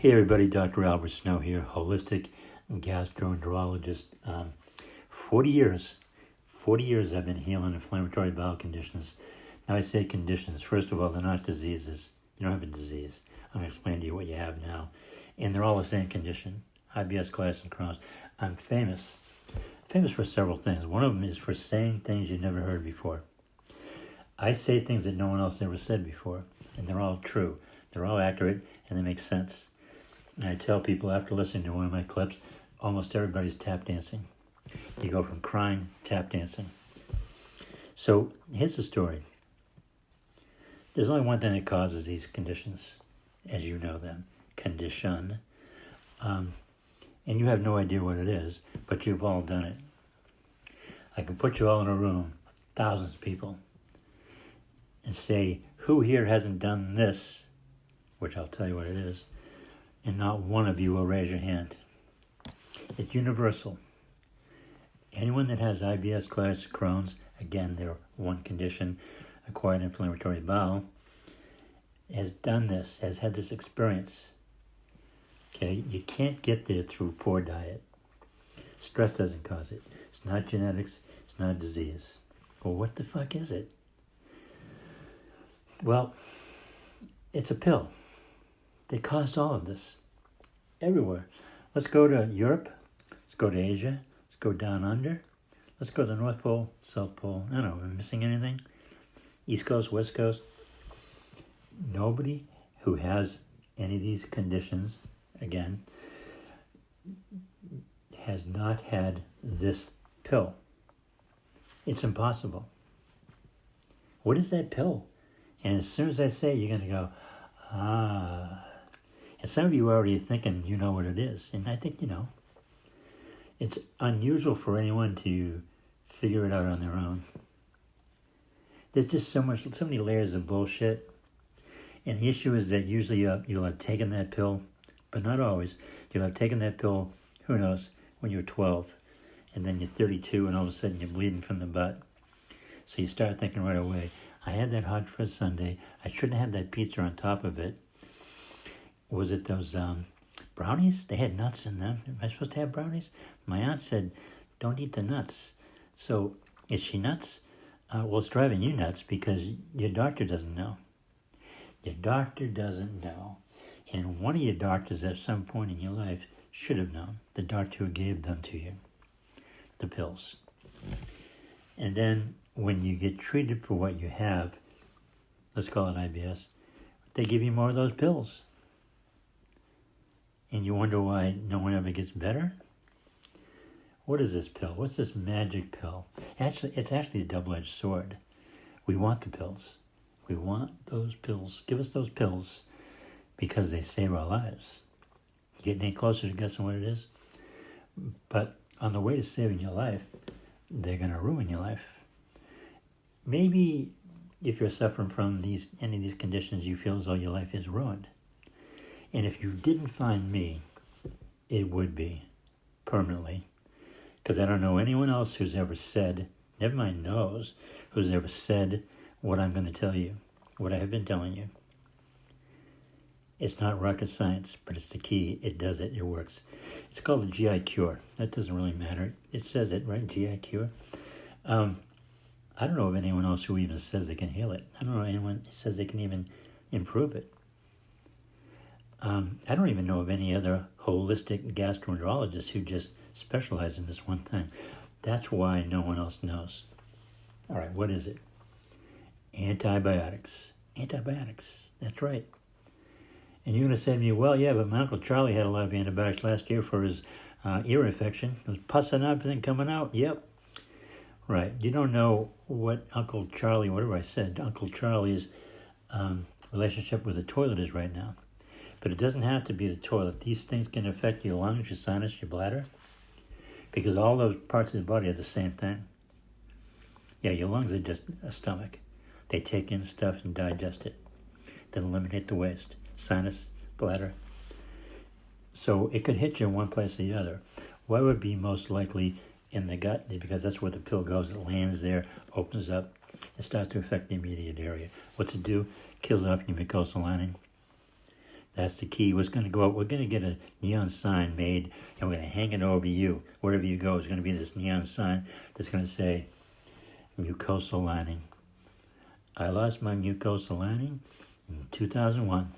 Hey everybody, Dr. Albert Snow here, Holistic Gastroenterologist. 40 years I've been healing inflammatory bowel conditions. Now I say conditions, first of all, they're not diseases. You don't have a disease. I'm going to explain to you what you have now. And they're all the same condition, IBS, Colitis, and Crohn's. I'm famous for several things. One of them is for saying things you never heard before. I say things that no one else ever said before, and they're all true. They're all accurate, and they make sense. And I tell people after listening to one of my clips, almost everybody's tap dancing. You go from crying to tap dancing. So here's the story. There's only one thing that causes these conditions, as you know them, condition. And you have no idea what it is, but you've all done it. I can put you all in a room, thousands of people, and say, who here hasn't done this, which I'll tell you what it is, and not one of you will raise your hand. It's universal. Anyone that has IBS, Colitis, Crohn's, again, they're one condition, acquired inflammatory bowel, has done this, has had this experience. Okay, you can't get there through poor diet. Stress doesn't cause it. It's not genetics. It's not disease. Well, what the fuck is it? Well, it's a pill. They caused all of this. Everywhere. Let's go to Europe. Let's go to Asia. Let's go down under. Let's go to the North Pole, South Pole. I don't know, am I missing anything? East Coast, West Coast. Nobody who has any of these conditions, again, has not had this pill. It's impossible. What is that pill? And as soon as I say it, you're going to go, ah. And some of you are already thinking you know what it is. And I think you know. It's unusual for anyone to figure it out on their own. There's just so many layers of bullshit. And the issue is that usually you'll have taken that pill, but not always. You'll have taken that pill, who knows, when you're 12. And then you're 32 and all of a sudden you're bleeding from the butt. So you start thinking right away, I had that hot fuzz sundae. I shouldn't have that pizza on top of it. Was it those brownies? They had nuts in them. Am I supposed to have brownies? My aunt said, don't eat the nuts. So, is she nuts? Well, it's driving you nuts because your doctor doesn't know. Your doctor doesn't know. And one of your doctors at some point in your life should have known. The doctor who gave them to you. The pills. And then when you get treated for what you have, let's call it IBS, they give you more of those pills. And you wonder why no one ever gets better? What is this pill? What's this magic pill? It's actually a double-edged sword. We want the pills. We want those pills. Give us those pills because they save our lives. Getting any closer to guessing what it is? But on the way to saving your life, they're going to ruin your life. Maybe if you're suffering from any of these conditions, you feel as though your life is ruined. And if you didn't find me, it would be permanently. Because I don't know anyone else who's ever said, never mind knows, who's ever said what I'm going to tell you, what I have been telling you. It's not rocket science, but it's the key. It does it. It works. It's called a GI cure. That doesn't really matter. It says it, right? GI cure. I don't know of anyone else who even says they can heal it. I don't know anyone who says they can even improve it. I don't even know of any other holistic gastroenterologists who just specialize in this one thing. That's why no one else knows. All right, what is it? Antibiotics. Antibiotics, that's right. And you're going to say to me, well, yeah, but my Uncle Charlie had a lot of antibiotics last year for his ear infection. It was pus and everything coming out. Yep. Right. You don't know what Uncle Charlie, whatever I said, Uncle Charlie's relationship with the toilet is right now. But it doesn't have to be the toilet. These things can affect your lungs, your sinus, your bladder, because all those parts of the body are the same thing. Yeah, your lungs are just a stomach. They take in stuff and digest it, then eliminate the waste. Sinus, bladder. So it could hit you in one place or the other. What would be most likely in the gut? Because that's where the pill goes. It lands there, opens up, it starts to affect the immediate area. What's it do? Kills off your mucosal lining. That's the key. We're going to go out. We're going to get a neon sign made, and we're going to hang it over you. Wherever you go, there's going to be this neon sign that's going to say, mucosal lining. I lost my mucosal lining in 2001.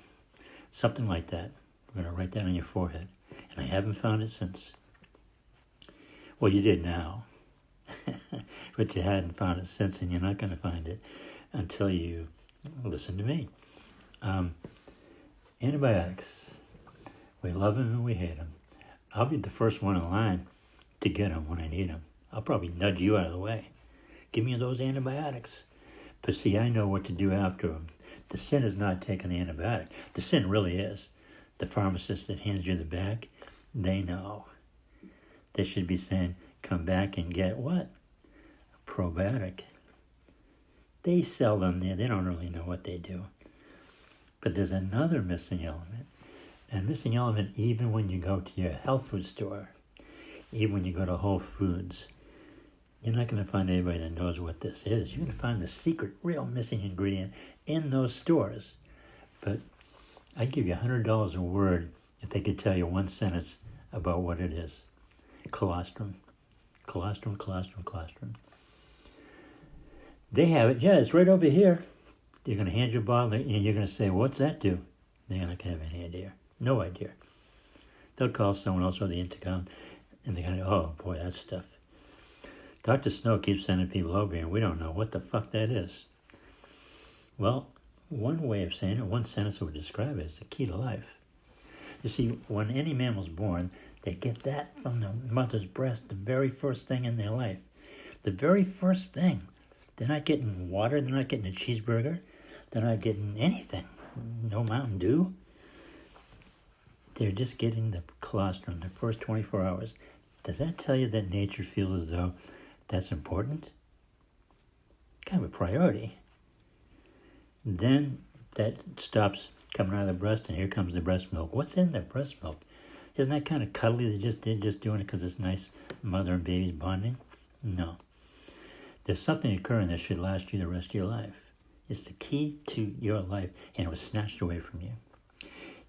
Something like that. We're going to write that on your forehead. And I haven't found it since. Well, you did now. But you hadn't found it since, and you're not going to find it until you listen to me. Antibiotics. We love them and we hate them. I'll be the first one in line to get them when I need them. I'll probably nudge you out of the way. Give me those antibiotics. But see, I know what to do after them. The sin is not taking the antibiotic. The sin really is. The pharmacist that hands you the bag, they know. They should be saying, come back and get what? A probiotic. They sell them there. They don't really know what they do. But there's another missing element. A missing element even when you go to your health food store, even when you go to Whole Foods. You're not going to find anybody that knows what this is. You're going to find the secret, real missing ingredient in those stores. But I'd give you $100 a word if they could tell you one sentence about what it is. Colostrum. Colostrum, colostrum, colostrum. They have it. Yeah, it's right over here. They're going to hand you a bottle, and you're going to say, what's that do? They're not going to have any idea. No idea. They'll call someone else on the intercom, and they're going to go, oh, boy, that stuff. Dr. Snow keeps sending people over here, and we don't know what the fuck that is. Well, one way of saying it, one sentence that would describe it is the key to life. You see, when any mammal's born, they get that from the mother's breast, the very first thing in their life. The very first thing. They're not getting water, they're not getting a cheeseburger, they're not getting anything. No Mountain Dew. They're just getting the colostrum the first 24 hours. Does that tell you that nature feels as though that's important? Kind of a priority. Then that stops coming out of the breast, and here comes the breast milk. What's in the breast milk? Isn't that kind of cuddly? They're just doing it because it's nice mother and baby bonding? No. There's something occurring that should last you the rest of your life. It's the key to your life, and it was snatched away from you.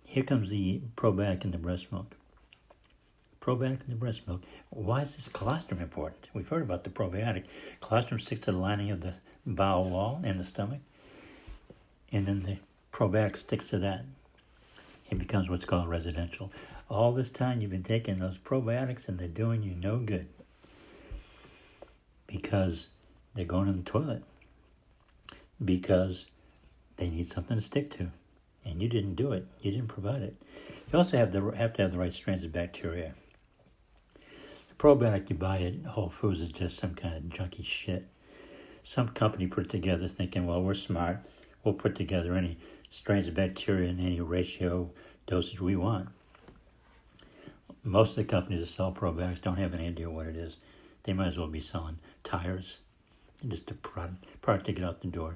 Here comes the probiotic in the breast milk. Probiotic in the breast milk. Why is this colostrum important? We've heard about the probiotic. Colostrum sticks to the lining of the bowel wall and the stomach, and then the probiotic sticks to that. It becomes what's called residential. All this time you've been taking those probiotics, and they're doing you no good because they're going in the toilet, because they need something to stick to, and you didn't do it. You didn't provide it. You also have to have the right strains of bacteria. The probiotic you buy at Whole Foods is just some kind of junky shit. Some company put it together thinking, well, we're smart. We'll put together any strains of bacteria in any ratio dosage we want. Most of the companies that sell probiotics don't have any idea what it is. They might as well be selling tires. Just a product to get out the door.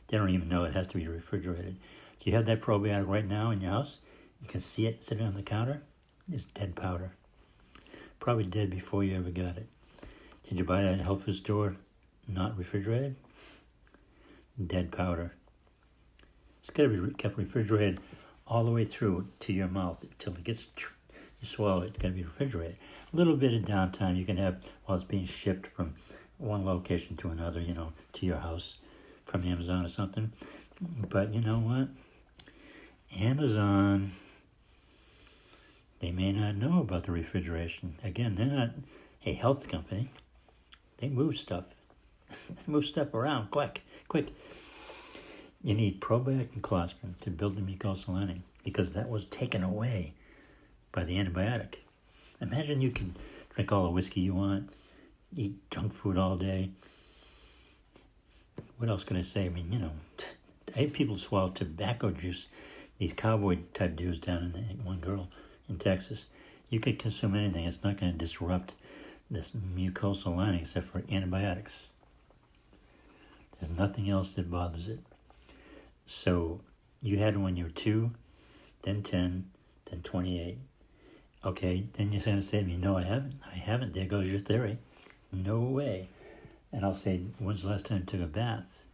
They don't even know it has to be refrigerated. Do you have that probiotic right now in your house? You can see it sitting on the counter. It's dead powder. Probably dead before you ever got it. Did you buy that at a health food store not refrigerated? Dead powder. It's got to be kept refrigerated all the way through to your mouth until it gets, you swallow it. It's got to be refrigerated. A little bit of downtime you can have while it's being shipped from one location to another, to your house from Amazon or something. But you know what? Amazon, they may not know about the refrigeration. Again, they're not a health company. They move stuff. They move stuff around quick. You need probiotic and colostrum to build the mucosal lining because that was taken away by the antibiotic. Imagine you can drink all the whiskey you want, eat junk food all day. What else can I say? I mean, I have people swallow tobacco juice. These cowboy-type dudes down in one girl in Texas. You could consume anything. It's not going to disrupt this mucosal lining except for antibiotics. There's nothing else that bothers it. So you had it when you were 2, then 10, then 28. Okay, then you're going to say to me, no, I haven't. There goes your theory. No way. And I'll say, when's the last time you took a bath?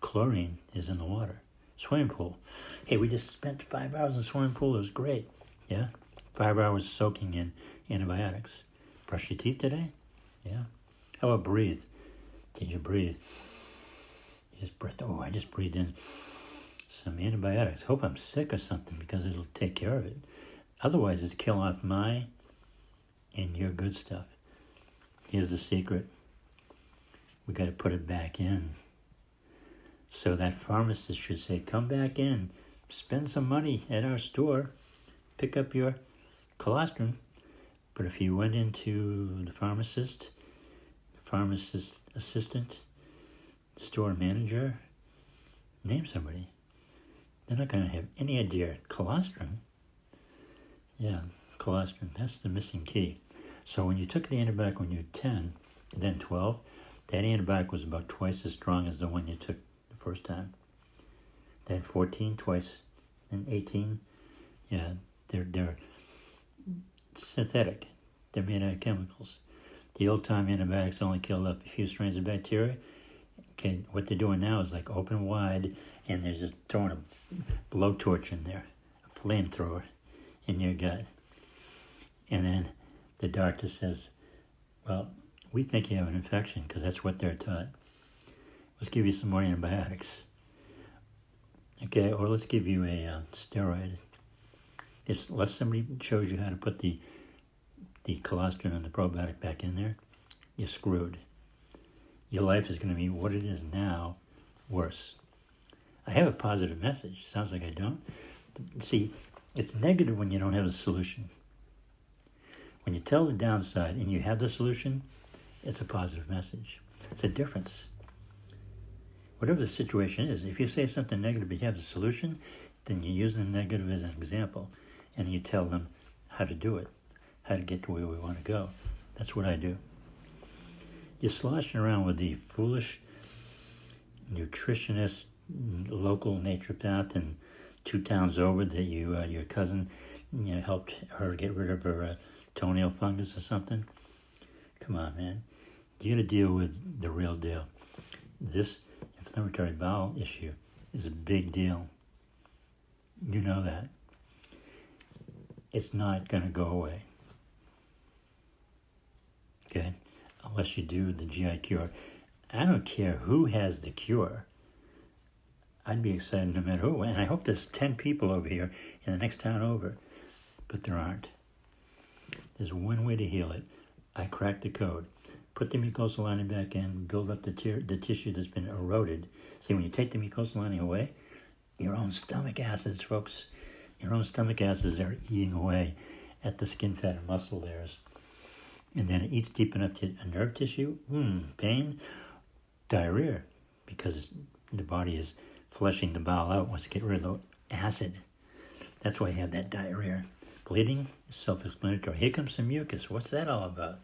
Chlorine is in the water. Swimming pool. Hey, we just spent 5 hours in the swimming pool. It was great. Yeah? 5 hours soaking in antibiotics. Brush your teeth today? Yeah. How about breathe? Did you breathe? You just breathed. Oh, I just breathed in some antibiotics. Hope I'm sick or something because it'll take care of it. Otherwise, it's kill off my and your good stuff. Here's the secret. We got to put it back in. So that pharmacist should say, come back in, spend some money at our store, pick up your colostrum. But if you went into the pharmacist assistant, store manager, name somebody, they're not going to have any idea. Colostrum? Yeah, colostrum. That's the missing key. So when you took the antibiotic when you were 10, then 12, that antibiotic was about twice as strong as the one you took the first time. Then 14, twice. Then 18, yeah, they're synthetic. They're made out of chemicals. The old-time antibiotics only killed up a few strains of bacteria. Okay, what they're doing now is like open wide, and they're just throwing a blowtorch in there, a flamethrower in your gut. And then the doctor says, well, we think you have an infection because that's what they're taught. Let's give you some more antibiotics. Okay, or let's give you a steroid. Unless somebody shows you how to put the colostrum and the probiotic back in there, you're screwed. Your life is going to be what it is now, worse. I have a positive message. Sounds like I don't. See, it's negative when you don't have a solution. When you tell the downside and you have the solution, it's a positive message. It's a difference. Whatever the situation is, if you say something negative but you have the solution, then you use the negative as an example and you tell them how to do it, how to get to where we want to go. That's what I do. You're sloshing around with the foolish nutritionist, local naturopath, and 2 towns over that your cousin helped her get rid of her toenail fungus or something. Come on, man. You got to deal with the real deal. This inflammatory bowel issue is a big deal. You know that. It's not going to go away. Okay? Unless you do the GI cure. I don't care who has the cure. I'd be excited no matter who. And I hope there's 10 people over here in the next town over. But there aren't. There's one way to heal it. I cracked the code. Put the mucosal lining back in, build up the tissue that's been eroded. See, when you take the mucosal lining away, your own stomach acids, folks, your own stomach acids are eating away at the skin, fat, and muscle layers. And then it eats deep enough to a nerve tissue, pain, diarrhea, because the body is flushing the bowel out, wants to get rid of the acid. That's why you have that diarrhea. Bleeding is self-explanatory. Here comes some mucus. What's that all about?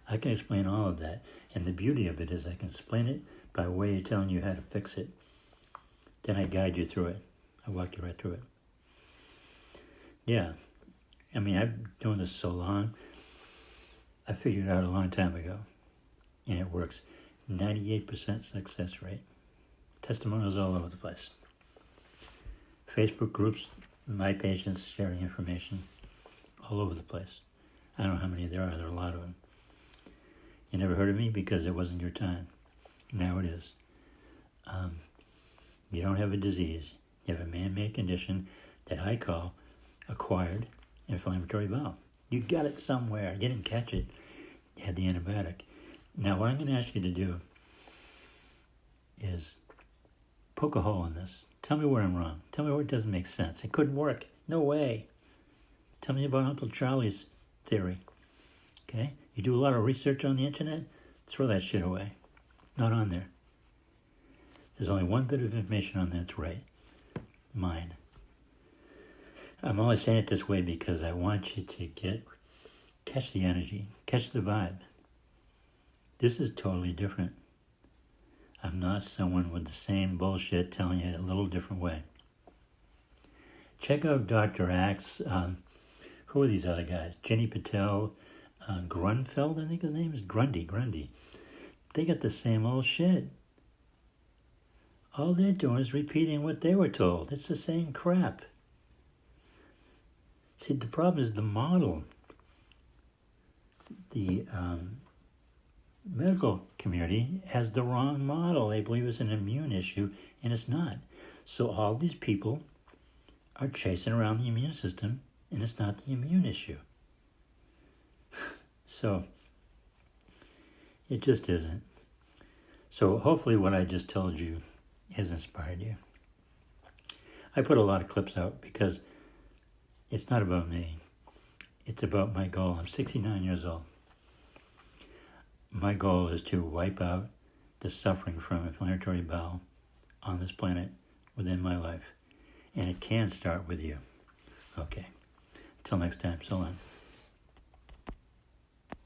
I can explain all of that. And the beauty of it is I can explain it by way of telling you how to fix it. Then I guide you through it. I walk you right through it. Yeah. I mean, I've been doing this so long. I figured it out a long time ago. And it works. 98% success rate. Testimonials all over the place. Facebook groups, my patients sharing information all over the place. I don't know how many there are. There are a lot of them. You never heard of me because it wasn't your time. Now it is. You don't have a disease. You have a man-made condition that I call acquired inflammatory bowel. You got it somewhere. You didn't catch it. You had the antibiotic. Now what I'm going to ask you to do is poke a hole in this. Tell me where I'm wrong. Tell me where it doesn't make sense. It couldn't work. No way. Tell me about Uncle Charlie's theory. Okay? You do a lot of research on the internet, throw that shit away. Not on there. There's only one bit of information on that's right. Mine. I'm only saying it this way because I want you to catch the energy, catch the vibe. This is totally different. I'm not someone with the same bullshit telling you it a little different way. Check out Dr. Axe. Who are these other guys? Jenny Patel, Grunfeld, I think his name is Grundy. They got the same old shit. All they're doing is repeating what they were told. It's the same crap. See, the problem is the model. The medical community has the wrong model. They believe it's an immune issue, and it's not. So all these people are chasing around the immune system, and it's not the immune issue. So it just isn't. So hopefully what I just told you has inspired you. I put a lot of clips out because it's not about me. It's about my goal. I'm 69 years old. My goal is to wipe out the suffering from inflammatory bowel on this planet within my life. And it can start with you. Okay. Until next time, so long.